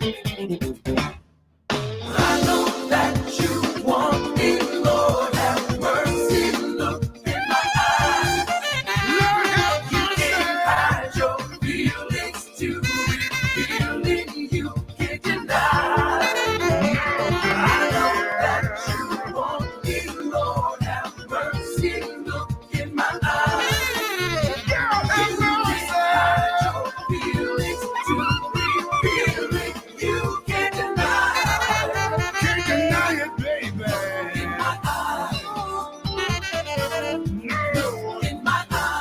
I know that you want me, Lord, have mercy, look in my eyes. You can't hide your feelings to feeling you can't deny. I know that you want me, Lord, have mercy, look in my eyes. You can't hide your feelings to feeling you can't deny. Can't deny it, baby. In my eyes. Look in my eyes.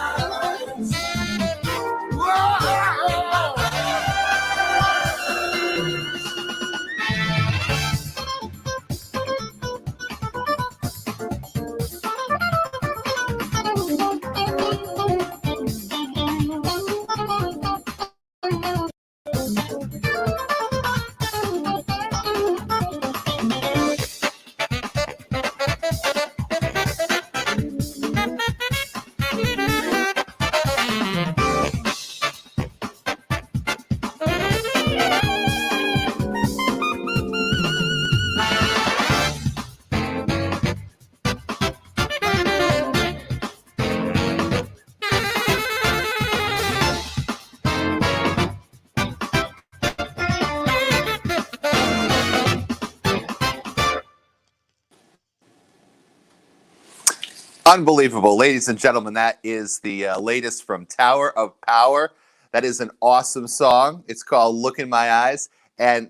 Unbelievable. Ladies and gentlemen, that is the latest from Tower of Power. That is an awesome song. It's called Look in My Eyes, and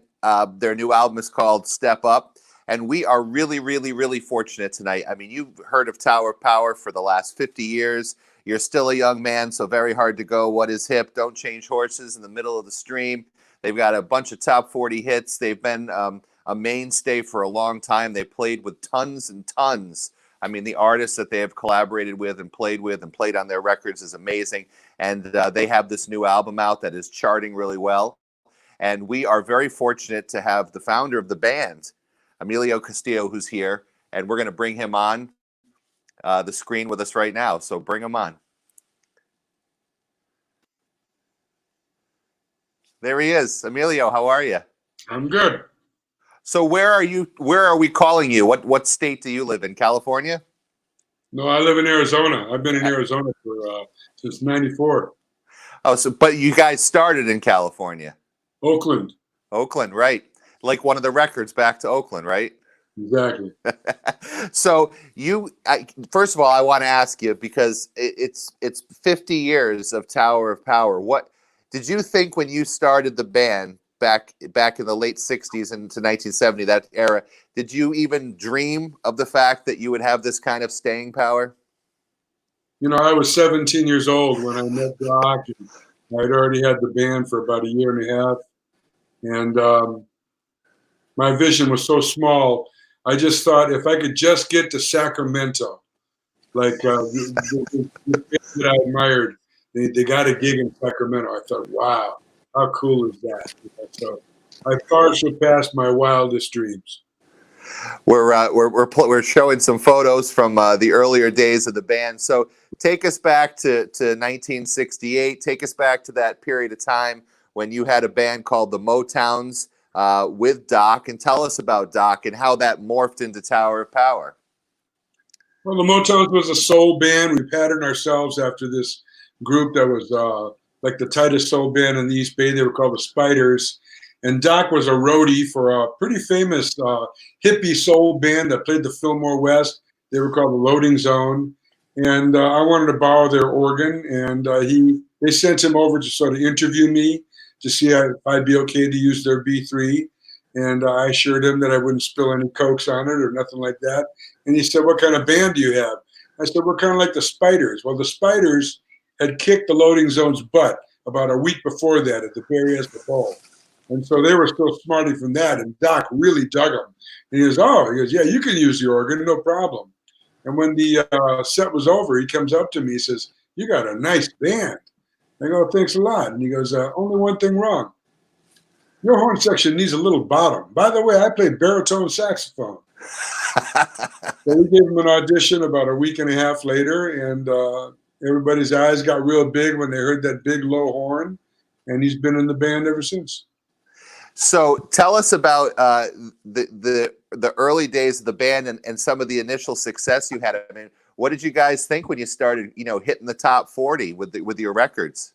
their new album is called Step Up. And we are really, really, really fortunate tonight. I mean, you've heard of Tower of Power for the last 50 years. You're still a young man, so very hard to go. What is hip? Don't change horses in the middle of the stream. They've got a bunch of top 40 hits. They've been a mainstay for a long time. They played with tons and tons. I mean, the artists that they have collaborated with and played on their records is amazing. And they have this new album out that is charting really well. And we are very fortunate to have the founder of the band, Emilio Castillo, who's here. And we're going to bring him on the screen with us right now. So bring him on. There he is. Emilio, how are you? I'm good. So where are you? Where are we calling you? What state do you live in? California? No, I live in Arizona. I've been in Arizona for since '94. Oh, so but you guys started in California. Oakland. Oakland, right? Like one of the records back to Oakland, right? Exactly. So first of all, I want to ask you because it's 50 years of Tower of Power. What did you think when you started the band back in the late 60s into 1970, that era? Did you even dream of the fact that you would have this kind of staying power? You know, I was 17 years old when I met Doc. And I'd already had the band for about a year and a half. And my vision was so small. I just thought if I could just get to Sacramento, like the band that I admired, they got a gig in Sacramento. I thought, wow, how cool is that? So I far surpassed my wildest dreams. We're showing some photos from the earlier days of the band. So take us back to 1968. Take us back to that period of time when you had a band called the Motowns with Doc, and tell us about Doc and how that morphed into Tower of Power. Well, the Motowns was a soul band. We patterned ourselves after this group that was like the tightest soul band in the East Bay. They were called the Spiders. And Doc was a roadie for a pretty famous hippie soul band that played the Fillmore West. They were called the Loading Zone. And I wanted to borrow their organ. And they sent him over to sort of interview me to see if I'd be okay to use their B3. And I assured him that I wouldn't spill any Cokes on it or nothing like that. And he said, "What kind of band do you have?" I said, "We're kind of like the Spiders." Well, the Spiders had kicked the Loading Zone's butt about a week before that at the Barry Espa Bowl. And so they were still smarty from that. And Doc really dug them. And he goes, "Yeah, you can use the organ, no problem." And when the set was over, he comes up to me, he says, "You got a nice band." I go, "Thanks a lot." And he goes, "Only one thing wrong. Your horn section needs a little bottom. By the way, I play baritone saxophone." So we gave him an audition about a week and a half later, and everybody's eyes got real big when they heard that big low horn, and he's been in the band ever since. So tell us about the early days of the band and some of the initial success you had. I mean, what did you guys think when you started, hitting the top 40 with your records?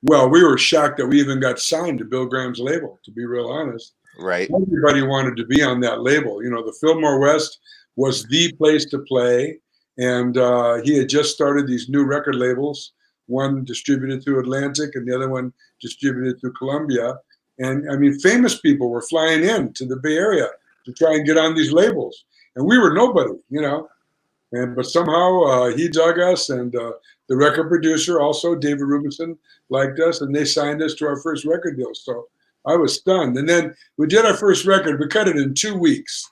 Well, we were shocked that we even got signed to Bill Graham's label, to be real honest. Right. Everybody wanted to be on that label. The Fillmore West was the place to play. And he had just started these new record labels, one distributed through Atlantic and the other one distributed through Columbia. And I mean, famous people were flying in to the Bay Area to try and get on these labels. And we were nobody, but somehow he dug us, and the record producer also, David Rubinson, liked us, and they signed us to our first record deal. So I was stunned. And then we did our first record. We cut it in 2 weeks.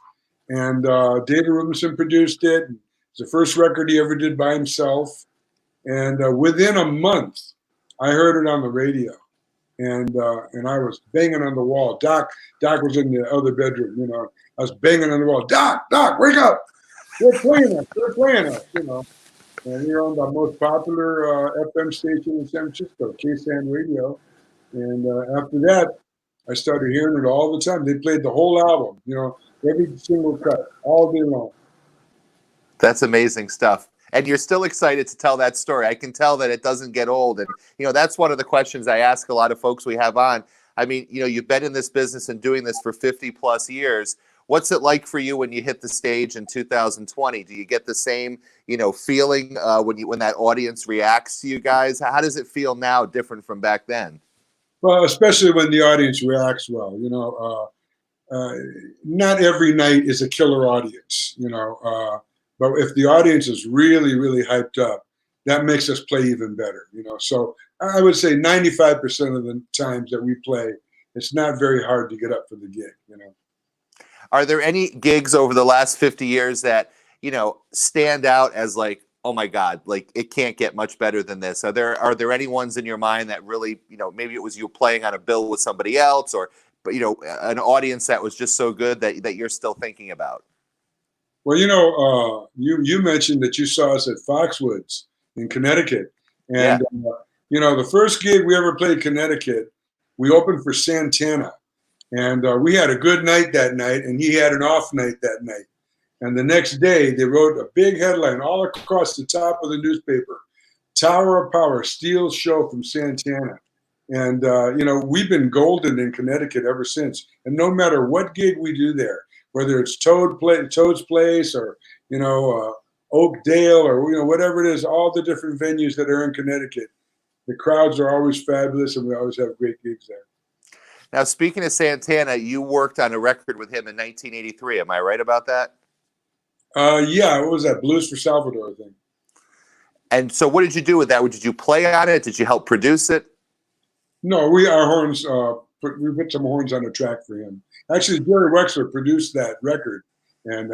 And David Rubinson produced it. It's the first record he ever did by himself. And within a month, I heard it on the radio. And I was banging on the wall. Doc was in the other bedroom, I was banging on the wall. Doc, wake up. They're playing us, And we were on the most popular FM station in San Francisco, KSAN Radio. And after that, I started hearing it all the time. They played the whole album, every single cut, all day long. That's amazing stuff. And you're still excited to tell that story. I can tell that it doesn't get old. And, that's one of the questions I ask a lot of folks we have on. I mean, you've been in this business and doing this for 50 plus years. What's it like for you when you hit the stage in 2020? Do you get the same, feeling when that audience reacts to you guys? How does it feel now different from back then? Well, especially when the audience reacts well, not every night is a killer audience, but if the audience is really, really hyped up, that makes us play even better, So I would say 95% of the times that we play, it's not very hard to get up for the gig, Are there any gigs over the last 50 years that, stand out as like, oh my God, like it can't get much better than this? Are there any ones in your mind that really, maybe it was you playing on a bill with somebody else, or, but an audience that was just so good that you're still thinking about? Well, you mentioned that you saw us at Foxwoods in Connecticut. And, the first gig we ever played in Connecticut, we opened for Santana. And we had a good night that night, and he had an off night that night. And the next day, they wrote a big headline all across the top of the newspaper: Tower of Power, Steele's show from Santana. And, we've been golden in Connecticut ever since. And no matter what gig we do there, whether it's Toad's Place or, Oakdale or, whatever it is, all the different venues that are in Connecticut, the crowds are always fabulous, and we always have great gigs there. Now, speaking of Santana, you worked on a record with him in 1983. Am I right about that? Yeah, what was that? Blues for Salvador, I think. And so what did you do with that? Did you play on it? Did you help produce it? No, our horns, we put some horns on the track for him. Actually, Jerry Wexler produced that record. And,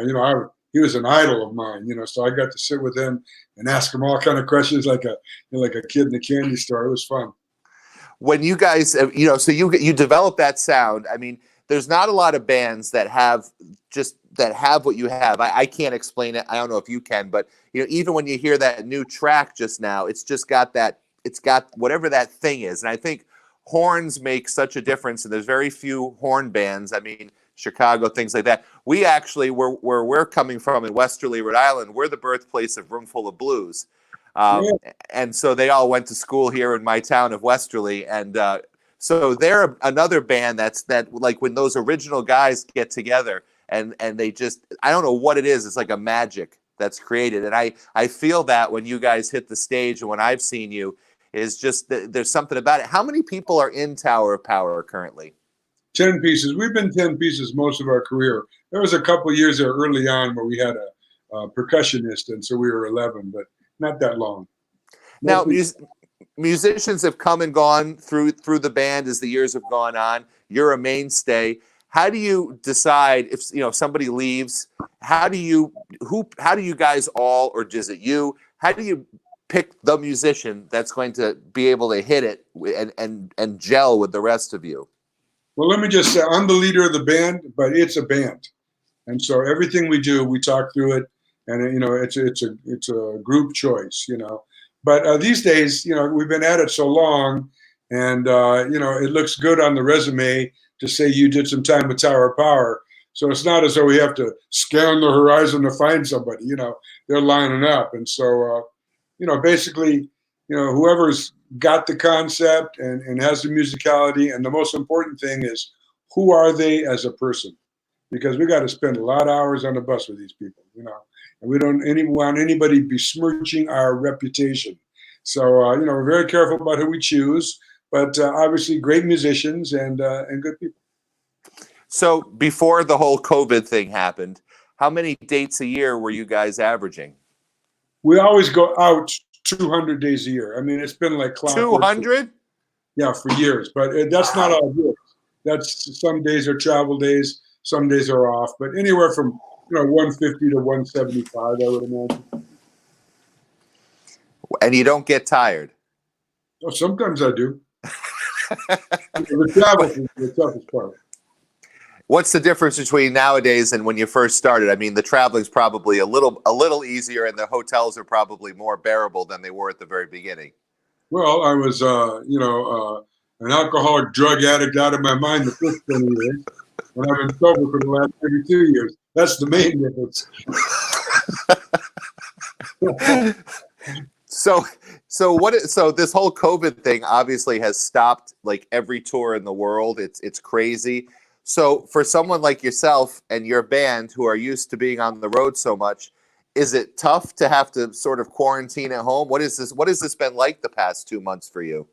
he was an idol of mine, so I got to sit with him and ask him all kind of questions like a kid in a candy store. It was fun. When you guys, so you develop that sound. I mean, there's not a lot of bands that have what you have. I can't explain it. I don't know if you can, but even when you hear that new track just now, it's just got that. It's got whatever that thing is, and I think horns make such a difference. And there's very few horn bands. I mean, Chicago, things like that. We actually, where we're coming from in Westerly, Rhode Island, we're the birthplace of Roomful of Blues. And so they all went to school here in my town of Westerly. And so they're another band that like when those original guys get together and they just, I don't know what it is. It's like a magic that's created. And I feel that when you guys hit the stage and when I've seen you is just, there's something about it. How many people are in Tower of Power currently? 10 pieces. We've been 10 pieces most of our career. There was a couple of years there early on where we had a percussionist, and so we were 11, but not that long. Now, musicians have come and gone through the band as the years have gone on. You're a mainstay. How do you decide if somebody leaves? How do you guys all, or is it you? How do you pick the musician that's going to be able to hit it and gel with the rest of you? Well, let me just say, I'm the leader of the band, but it's a band, and so everything we do, we talk through it, and it's a group choice, But these days, we've been at it so long, And, it looks good on the resume to say you did some time with Tower of Power. So it's not as though we have to scan the horizon to find somebody, they're lining up. And so, basically, whoever's got the concept and has the musicality. And the most important thing is, who are they as a person? Because we got to spend a lot of hours on the bus with these people, and we don't want anybody besmirching our reputation. So, we're very careful about who we choose, but obviously great musicians and good people. So before the whole COVID thing happened, how many dates a year were you guys averaging? We always go out 200 days a year. I mean, it's been like clockwork. 200? Yeah, for years. But that's not all years. That's some days are travel days, some days are off. But anywhere from 150 to 175, I would imagine. And you don't get tired? Oh, sometimes I do. The travel is the toughest part. What's the difference between nowadays and when you first started? I mean, the traveling's probably a little easier, and the hotels are probably more bearable than they were at the very beginning. Well, I was, an alcoholic drug addict out of my mind the first 20 years, and I've been sober for the last 32 years. That's the main difference. So this whole COVID thing obviously has stopped like every tour in the world. It's crazy. So for someone like yourself and your band who are used to being on the road so much, is it tough to have to sort of quarantine at home? What has this been like the past 2 months for you?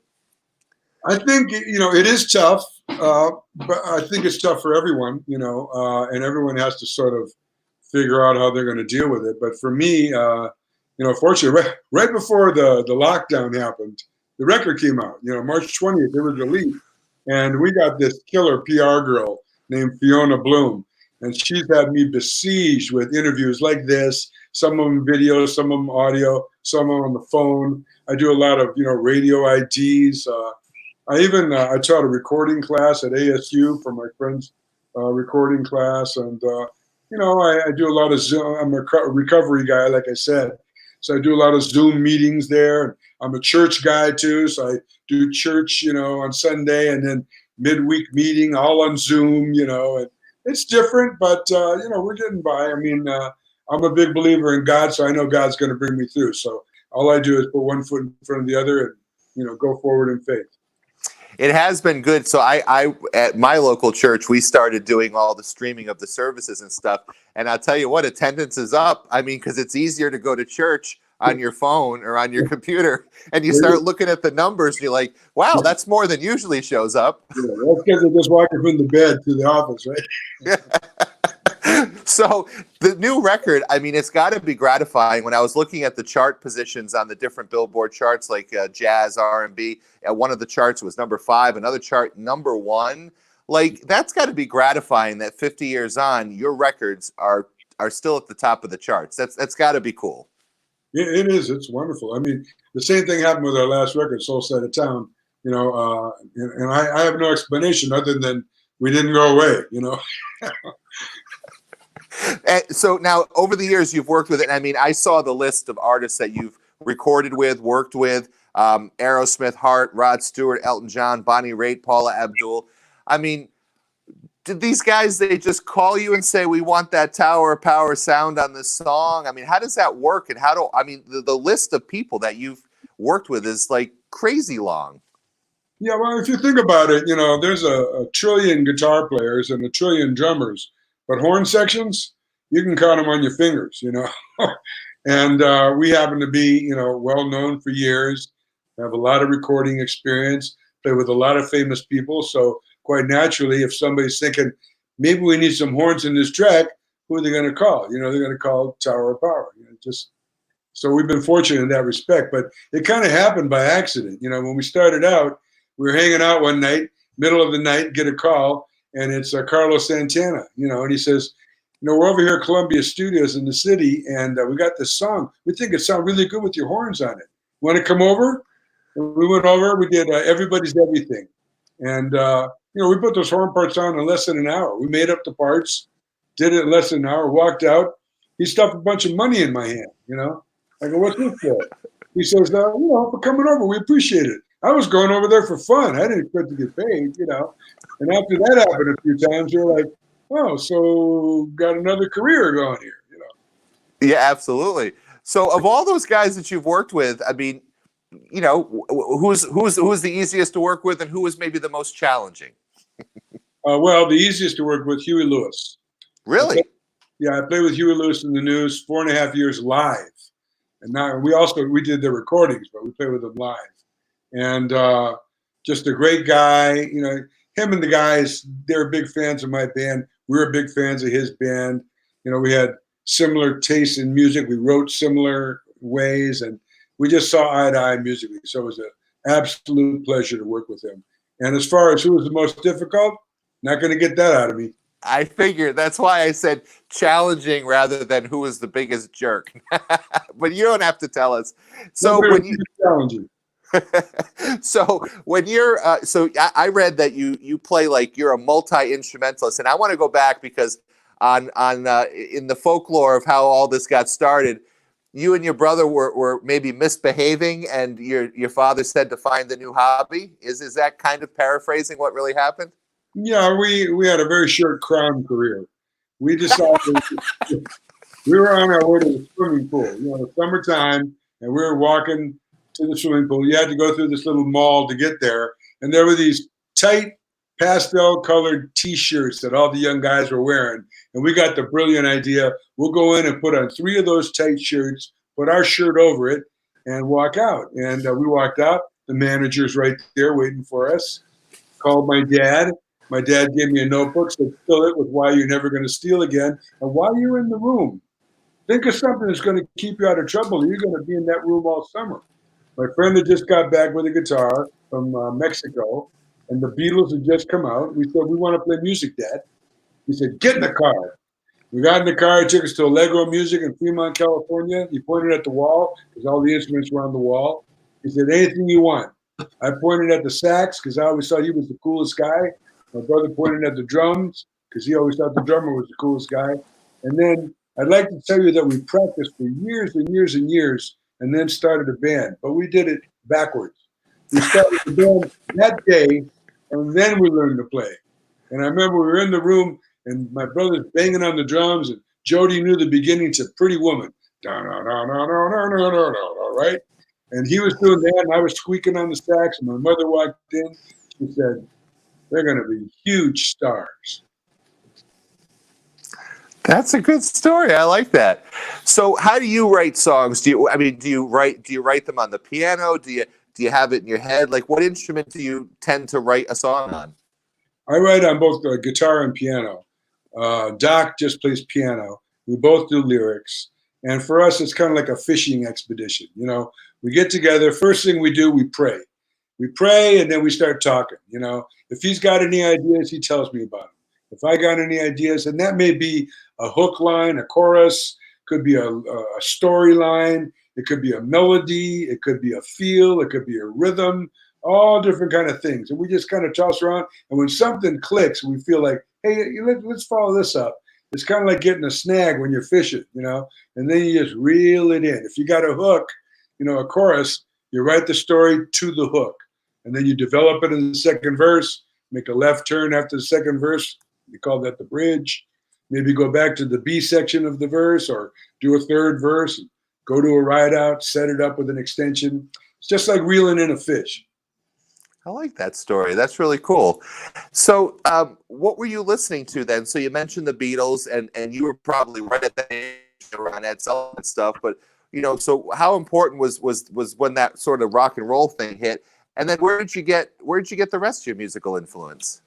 I think, it is tough, but I think it's tough for everyone, and everyone has to sort of figure out how they're going to deal with it. But for me, fortunately, right before the lockdown happened, the record came out, March 20th, it was released. And we got this killer PR girl named Fiona Bloom, and she's had me besieged with interviews like this, some of them video, some of them audio, some of them on the phone. I do a lot of, radio IDs. I taught a recording class at ASU for my friend's recording class. And, I do a lot of Zoom. I'm a recovery guy, like I said. So I do a lot of Zoom meetings there. I'm a church guy too, so I do church, on Sunday, and then midweek meeting all on Zoom, and it's different, but we're getting by. I mean, I'm a big believer in God, so I know God's going to bring me through. So all I do is put one foot in front of the other and go forward in faith. It has been good. So I at my local church, we started doing all the streaming of the services and stuff. And I'll tell you what, attendance is up. I mean, because it's easier to go to church on your phone or on your computer, and you start looking at the numbers, and you're like, wow, that's more than usually shows up. Yeah, that's because they're just walking from the bed to the office, right? So the new record, I mean, it's got to be gratifying. When I was looking at the chart positions on the different Billboard charts, like jazz, R&B, one of the charts was number 5, another chart number 1. Like, that's got to be gratifying that 50 years on, your records are still at the top of the charts. That's got to be cool. Yeah, it is. It's wonderful. I mean, the same thing happened with our last record, Soul Side of Town. And I have no explanation other than we didn't go away. And so now, over the years, you've worked with it. I mean, I saw the list of artists that you've recorded with, worked with: Aerosmith, Hart, Rod Stewart, Elton John, Bonnie Raitt, Paula Abdul. I mean, did these guys, they just call you and say, we want that Tower of Power sound on this song? I mean, how does that work? And the list of people that you've worked with is like crazy long. Yeah, well, if you think about it, there's a trillion guitar players and a trillion drummers, but horn sections, you can count them on your fingers, And we happen to be, well known for years, have a lot of recording experience, play with a lot of famous people. So quite naturally, if somebody's thinking, maybe we need some horns in this track, who are they going to call? They're going to call Tower of Power. So we've been fortunate in that respect, but it kind of happened by accident. When we started out, we were hanging out one night, middle of the night, get a call, and it's Carlos Santana, and he says, we're over here at Columbia Studios in the city, and we got this song. We think it sounds really good with your horns on it. Want to come over? And we went over. We did Everybody's Everything. And, we put those horn parts on in less than an hour. We made up the parts, did it in less than an hour, walked out. He stuffed a bunch of money in my hand, I go, what's this for? He says, for coming over. We appreciate it. I was going over there for fun. I didn't expect to get paid, you know. And after that happened a few times, you're like, oh, so got another career going here, you know. Yeah, absolutely. So, of all those guys that you've worked with, I mean, you know, who's the easiest to work with, and who was maybe the most challenging? Well, the easiest to work with, Huey Lewis. I Really? played, yeah, I played with Huey Lewis in the News 4.5 years live, and now we did the recordings, but we played with him live, and just a great guy. You know, him and the guys, they're big fans of my band. We were big fans of his band. You know, we had similar tastes in music. We wrote similar ways, and we just saw eye to eye musically. So it was an absolute pleasure to work with him. And as far as who was the most difficult, not going to get that out of me. I figured that's why I said challenging rather than who was the biggest jerk. But you don't have to tell us. So Nobody when was you too challenging. so when you're I read that you play like you're a multi-instrumentalist, and I want to go back because on in the folklore of how all this got started, you and your brother were maybe misbehaving, and your father said to find a new hobby. Is that kind of paraphrasing what really happened? Yeah, we had a very short crown career. We decided we were on our way to the swimming pool, you know, summertime, and we were walking to the swimming pool. You had to go through this little mall to get there, and there were these tight pastel colored T-shirts that all the young guys were wearing. And we got the brilliant idea: we'll go in and put on 3 of those tight shirts, put our shirt over it, and walk out. And we walked out. The manager's right there waiting for us. Called my dad. My dad gave me a notebook, said, fill it with why you're never going to steal again. And while you're in the room, think of something that's going to keep you out of trouble. You're going to be in that room all summer. My friend had just got back with a guitar from Mexico, and the Beatles had just come out. We said, we want to play music, Dad. He said, get in the car. We got in the car. He took us to Allegro Music in Fremont, California. He pointed at the wall because all the instruments were on the wall. He said, anything you want. I pointed at the sax because I always thought he was the coolest guy. My brother pointed at the drums because he always thought the drummer was the coolest guy. And then I'd like to tell you that we practiced for years and years and years and then started a band. But we did it backwards. We started the band that day, and then we learned to play. And I remember we were in the room, and my brother's banging on the drums, and Jody knew the beginning to Pretty Woman. Da, da, da, da, da, da, da, da, da, right? And he was doing that, and I was squeaking on the sax, and my mother walked in. She said, they're going to be huge stars. That's a good story. I like that. So, how do you write songs? Do you write them on the piano? Do you have it in your head? Like, what instrument do you tend to write a song on? I write on both guitar and piano. Doc just plays piano. We both do lyrics. And for us, it's kind of like a fishing expedition. You know, we get together. First thing we do, we pray. We pray, and then we start talking. You know, if he's got any ideas, he tells me about them. If I got any ideas, and that may be a hook line, a chorus, could be a storyline, it could be a melody, it could be a feel, it could be a rhythm, all different kind of things. And we just kind of toss around. And when something clicks, we feel like, hey, let's follow this up. It's kind of like getting a snag when you're fishing, you know, and then you just reel it in. If you got a hook, you know, a chorus, you write the story to the hook. And then you develop it in the second verse, make a left turn after the second verse. We call that the bridge. Maybe go back to the B section of the verse or do a third verse, go to a ride out, set it up with an extension. It's just like reeling in a fish. I like that story. That's really cool. So, what were you listening to then? So you mentioned the Beatles, and you were probably right at the age around Ed Sullivan stuff. But you know, so how important was when that sort of rock and roll thing hit? And then where did you get the rest of your musical influence?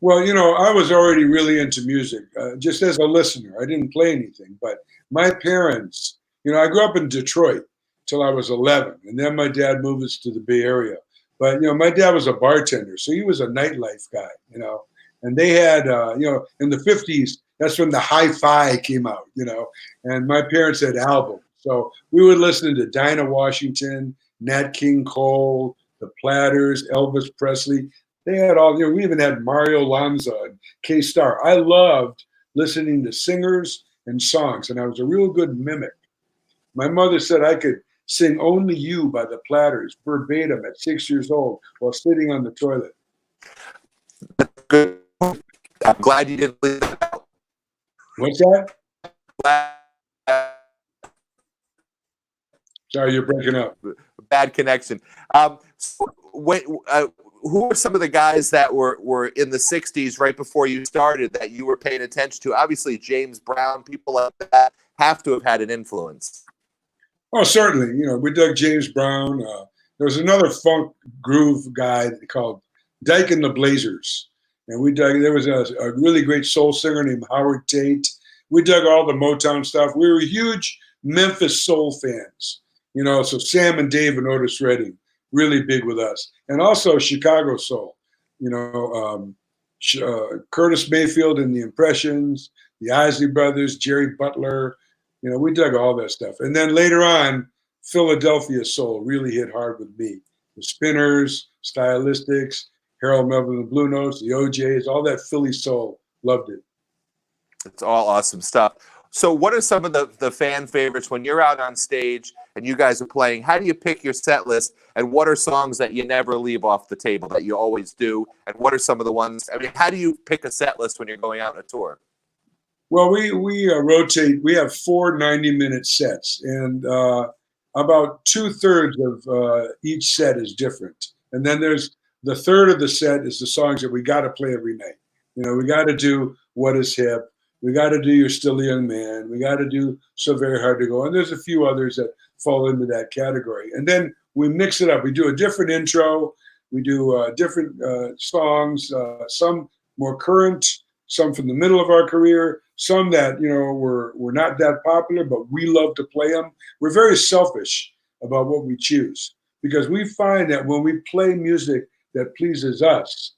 Well, you know, I was already really into music, just as a listener. I didn't play anything, but my parents, you know, I grew up in Detroit till I was 11, and then my dad moved us to the Bay Area. But you know, my dad was a bartender, so he was a nightlife guy, you know. And they had, you know, in the '50s, that's when the hi-fi came out, you know. And my parents had albums, so we would listen to Dinah Washington, Nat King Cole, the Platters, Elvis Presley. They had all, you know, we even had Mario Lanza and K-Star. I loved listening to singers and songs, and I was a real good mimic. My mother said I could sing Only You by the Platters verbatim at 6 years old while sitting on the toilet. Good. I'm glad you didn't leave that out. What's that? Glad- Sorry, you're breaking up. Bad connection. So who are some of the guys that were in the 60s right before you started that you were paying attention to? Obviously, James Brown, people like that have to have had an influence. Oh, certainly. You know, we dug James Brown. There was another funk groove guy called Dyke and the Blazers. And we dug, there was a really great soul singer named Howard Tate. We dug all the Motown stuff. We were huge Memphis soul fans. You know, so Sam and Dave and Otis Redding, really big with us. And also Chicago soul. You know, Curtis Mayfield and the Impressions, the Isley Brothers, Jerry Butler. You know, we dug all that stuff. And then later on, Philadelphia soul really hit hard with me. The Spinners, Stylistics, Harold Melvin and the Blue Notes, the OJs, all that Philly soul. Loved it. It's all awesome stuff. So what are some of the fan favorites when you're out on stage and you guys are playing? How do you pick your set list? And what are songs that you never leave off the table that you always do? And what are some of the ones, I mean, how do you pick a set list when you're going out on a tour? Well, we rotate. We have 4 90-minute sets, and about 2/3 of each set is different. And then there's the third of the set is the songs that we got to play every night. You know, we got to do What Is Hip. We got to do You're Still a Young Man. We got to do So Very Hard to Go. And there's a few others that fall into that category. And then we mix it up. We do a different intro. We do different songs, some more current, some from the middle of our career, some that, you know, were not that popular, but we love to play them. We're very selfish about what we choose because we find that when we play music that pleases us,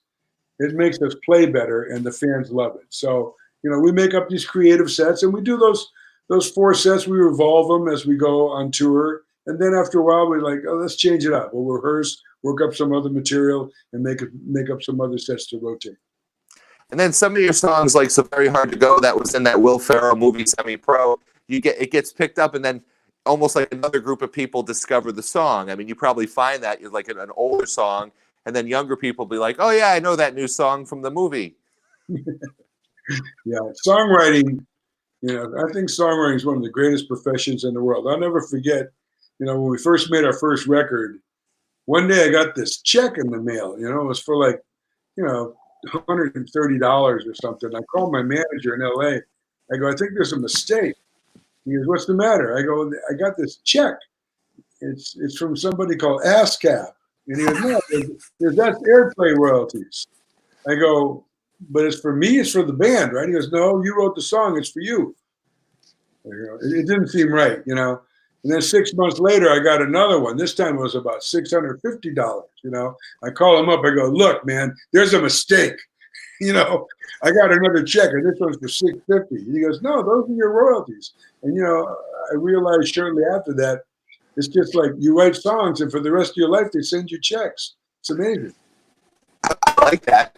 it makes us play better and the fans love it. So, you know, we make up these creative sets and we do those 4 sets. We revolve them as we go on tour. And then after a while, we're like, oh, let's change it up. We'll rehearse, work up some other material and make up some other sets to rotate. And then some of your songs, like So Very Hard to Go, that was in that Will Ferrell movie, Semi-Pro, it gets picked up and then almost like another group of people discover the song. I mean, you probably find that you're like an older song and then younger people be like, oh yeah, I know that new song from the movie. Yeah, songwriting, you know, I think songwriting is one of the greatest professions in the world. I'll never forget, you know, when we first made our first record, one day I got this check in the mail, you know, it was for like, you know, $130 or something. I called my manager in LA. I go, I think there's a mistake. He goes, what's the matter? I go, I got this check. It's from somebody called ASCAP. And he goes, no, that's airplay royalties. I go, but it's for me, it's for the band, right? He goes, no, you wrote the song, it's for you. It didn't seem right, you know. And then 6 months later, I got another one. This time it was about $650, you know. I call him up, I go, look, man, there's a mistake. You know, I got another check, and this one's for $650. He goes, no, those are your royalties. And, you know, I realized shortly after that, it's just like you write songs, and for the rest of your life, they send you checks. It's amazing. I like that.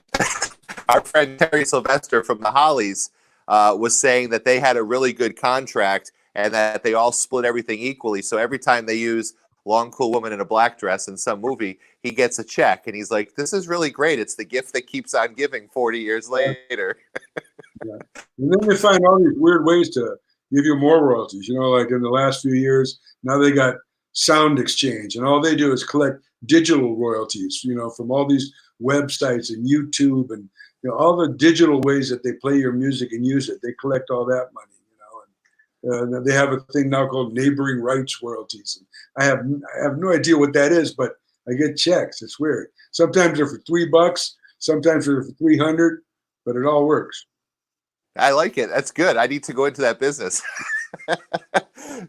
Our friend Terry Sylvester from the Hollies was saying that they had a really good contract and that they all split everything equally. So every time they use Long Cool Woman in a Black Dress in some movie, he gets a check. And he's like, this is really great. It's the gift that keeps on giving 40 years later. Yeah. And then they find all these weird ways to give you more royalties. You know, like in the last few years, now they got Sound Exchange, and all they do is collect digital royalties, you know, from all these websites and YouTube and, you know, all the digital ways that they play your music and use it. They collect all that money, you know, and they have a thing now called neighboring rights royalties. And I have no idea what that is, but I get checks. It's weird. Sometimes they're for $3, sometimes they're for 300, but it all works. I like it. That's good. I need to go into that business.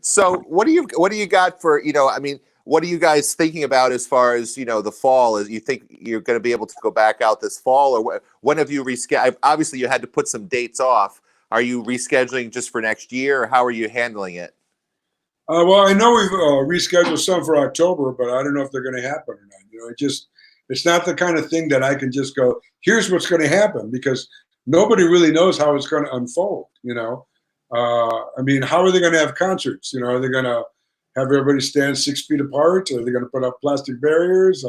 So what do you got for, you know, I mean, what are you guys thinking about as far as, you know, the fall? Is you think you're going to be able to go back out this fall, or when have you rescheduled? Obviously you had to put some dates off. Are you rescheduling just for next year, or how are you handling it? Well, I know we've rescheduled some for October, but I don't know if they're going to happen or not. You know, it's not the kind of thing that I can just go, here's what's going to happen, because nobody really knows how it's going to unfold, you know. I mean, how are they going to have concerts? You know, are they going to have everybody stand 6 feet apart? Are they going to put up plastic barriers?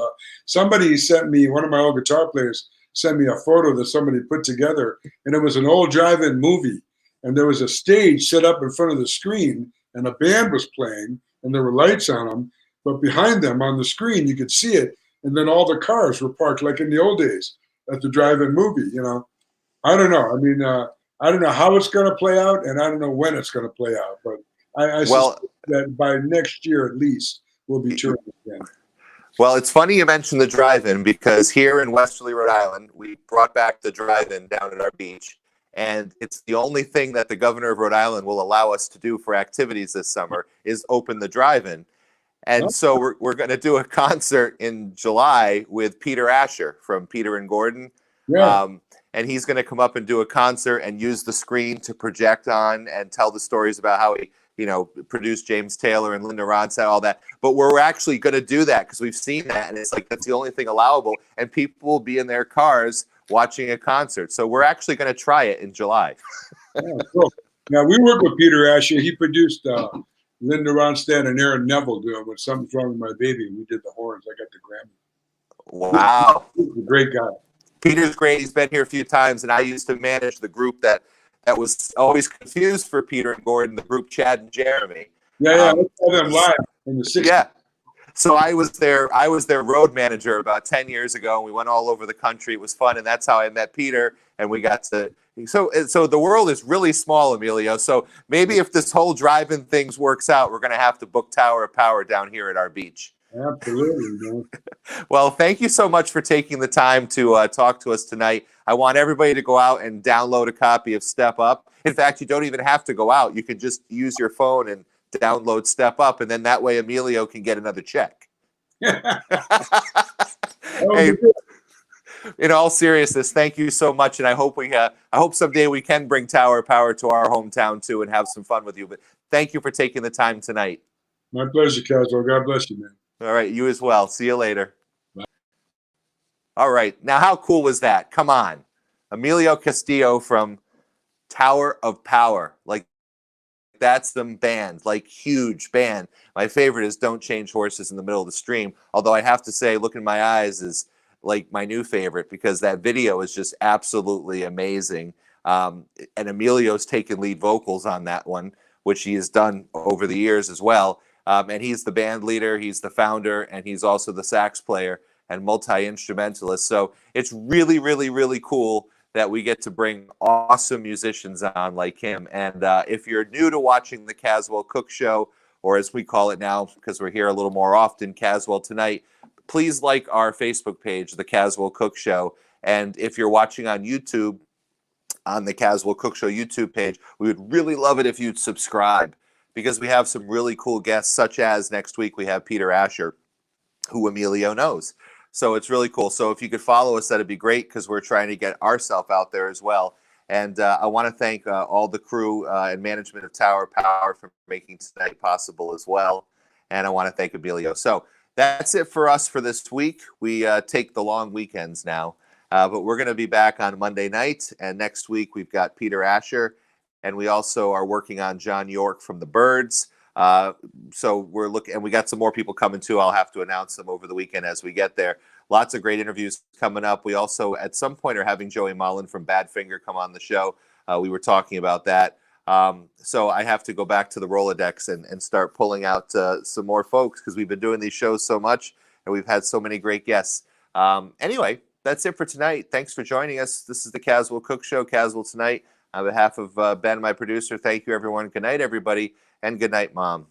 Somebody sent me, one of my old guitar players sent me a photo that somebody put together, and it was an old drive-in movie. And there was a stage set up in front of the screen, and a band was playing, and there were lights on them. But behind them on the screen, you could see it. And then all the cars were parked like in the old days at the drive-in movie, you know. I don't know. I mean, I don't know how it's going to play out, and I don't know when it's going to play out. But I suspect that by next year at least, we'll be touring again. Well, it's funny you mentioned the drive-in, because here in Westerly, Rhode Island, we brought back the drive-in down at our beach. And it's the only thing that the governor of Rhode Island will allow us to do for activities this summer is open the drive-in. And so we're going to do a concert in July with Peter Asher from Peter and Gordon. Yeah. And he's going to come up and do a concert and use the screen to project on and tell the stories about how he, you know, produced James Taylor and Linda Ronstadt, all that. But we're actually going to do that because we've seen that. And it's like, that's the only thing allowable. And people will be in their cars watching a concert. So we're actually going to try it in July. Yeah, cool. Now, we work with Peter Asher. He produced Linda Ronstadt and Aaron Neville doing When Something's Wrong with My Baby. We did the horns. I got the Grammy. Wow. He's a great guy. Peter's great. He's been here a few times, and I used to manage the group that was always confused for Peter and Gordon, the group Chad and Jeremy. Yeah, I saw them live in the 60s. Yeah. So I was their road manager about 10 years ago, and we went all over the country. It was fun, and that's how I met Peter, and we got to so the world is really small, Emilio. So maybe if this whole drive-in things works out, we're going to have to book Tower of Power down here at our beach. Absolutely, man. Well, thank you so much for taking the time to talk to us tonight. I want everybody to go out and download a copy of Step Up. In fact, you don't even have to go out. You can just use your phone and download Step Up, and then that way Emilio can get another check. Hey, in all seriousness, thank you so much, and I hope someday we can bring Tower of Power to our hometown too and have some fun with you. But thank you for taking the time tonight. My pleasure, Caswell. God bless you, man. All right, you as well. See you later. Bye. All right, now how cool was that? Come on, Emilio Castillo from Tower of Power. Like, that's the band, like, huge band. My favorite is Don't Change Horses in the Middle of the Stream. Although I have to say, Look in My Eyes is like my new favorite because that video is just absolutely amazing. And Emilio's taken lead vocals on that one, which he has done over the years as well. And he's the band leader, he's the founder, and he's also the sax player and multi-instrumentalist. So it's really, really, really cool that we get to bring awesome musicians on like him. And if you're new to watching the Caswell Cook Show, or as we call it now, because we're here a little more often, Caswell Tonight, please like our Facebook page, The Caswell Cook Show. And if you're watching on YouTube, on the Caswell Cook Show YouTube page, we would really love it if you'd subscribe, because we have some really cool guests, such as next week we have Peter Asher, who Emilio knows. So it's really cool. So if you could follow us, that'd be great, because we're trying to get ourselves out there as well. And I want to thank all the crew and management of Tower Power for making tonight possible as well. And I want to thank Emilio. So that's it for us for this week. We take the long weekends now. But we're going to be back on Monday night. And next week we've got Peter Asher. And we also are working on John York from the Byrds. So we're looking, and we got some more people coming too. I'll have to announce them over the weekend as we get there. Lots of great interviews coming up. We also, at some point, are having Joey Mullen from Badfinger come on the show. We were talking about that. So I have to go back to the Rolodex and start pulling out some more folks, because we've been doing these shows so much and we've had so many great guests. Anyway, that's it for tonight. Thanks for joining us. This is the Caswell Cook Show, Caswell Tonight. On behalf of Ben, my producer, thank you, everyone. Good night, everybody, and good night, Mom.